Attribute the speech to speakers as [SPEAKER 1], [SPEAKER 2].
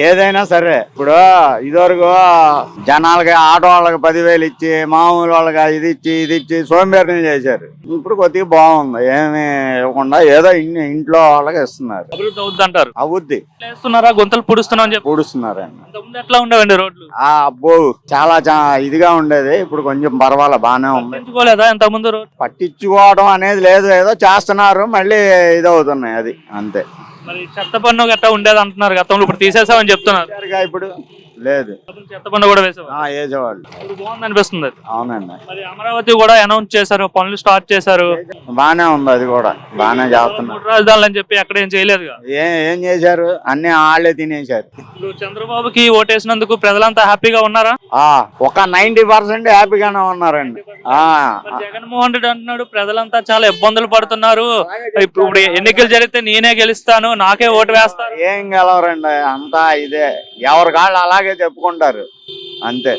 [SPEAKER 1] ఏదైనా సరే ఇప్పుడు ఇదివరకు జనాలకి ఆటో వాళ్ళకి 10,000 ఇచ్చి మామూలు వాళ్ళకి ఇది ఇచ్చి సోంబేరిని చేశారు. ఇప్పుడు కొద్దిగా బాగుంది, ఏమి ఇవ్వకుండా ఏదో ఇంట్లో వాళ్ళకి ఇస్తున్నారు.
[SPEAKER 2] అభివృద్ధి అవుద్ది అంటారు.
[SPEAKER 1] అవుద్ది.
[SPEAKER 2] వేస్తున్నారా, గుంతలు పుడుస్తున్నాం అని చెప్పి
[SPEAKER 1] పూడుస్తున్నారండి.
[SPEAKER 2] అంతకుముందు ఎట్లా ఉండేవండి రోడ్లు?
[SPEAKER 1] అబ్బో చాలా ఇదిగా ఉండేది, ఇప్పుడు కొంచెం పర్వాలే, బాగానే ఉంది.
[SPEAKER 2] పట్టించుకోలేదా ఇంతకుముందు రోడ్?
[SPEAKER 1] పట్టించుకోవడం అనేది లేదు, ఏదో చేస్తున్నారు, మళ్ళీ ఇదవుతున్నాయి, అది అంతే.
[SPEAKER 2] మరి చెత్త పన్ను గట్టా ఉండేది అంటున్నారు గతంలో, ఇప్పుడు తీసేసామని చెప్తున్నారు.
[SPEAKER 1] ఇప్పుడు లేదు.
[SPEAKER 2] చెత్త పన్ను కూడా వేసేవారు.
[SPEAKER 1] వేసేవాళ్ళు.
[SPEAKER 2] ఇప్పుడు బాగుంది అనిపిస్తుంది అది.
[SPEAKER 1] అవునండి,
[SPEAKER 2] మరి అమరావతి కూడా అనౌన్స్ చేశారు, పనులు స్టార్ట్ చేశారు.
[SPEAKER 1] బానే ఉంది, అది కూడా బానే చేస్తున్నారు.
[SPEAKER 2] 3 రాజధానులు అని చెప్పి ఎక్కడ ఏం చేయలేదుగా.
[SPEAKER 1] ఏం చేశారు, అన్ని వాళ్ళే తినేశారు.
[SPEAKER 2] ఇప్పుడు చంద్రబాబుకి ఓటేసినందుకు ప్రజలంతా హ్యాపీగా ఉన్నారా?
[SPEAKER 1] ఒక 90% హ్యాపీగానే ఉన్నారండి.
[SPEAKER 2] మరి జగన్మోహన్ రెడ్డి అంటున్నాడు ప్రజలంతా చాలా ఇబ్బందులు పడుతున్నారు, ఇప్పుడు ఎన్నికలు జరిగితే నేనే గెలుస్తాను, నాకే ఓటు వేస్తారు.
[SPEAKER 1] ఏం గెలవరండి, అంతా ఇదే, ఎవరి కాళ్ళు అలాగే చెప్పుకుంటారు అంతే.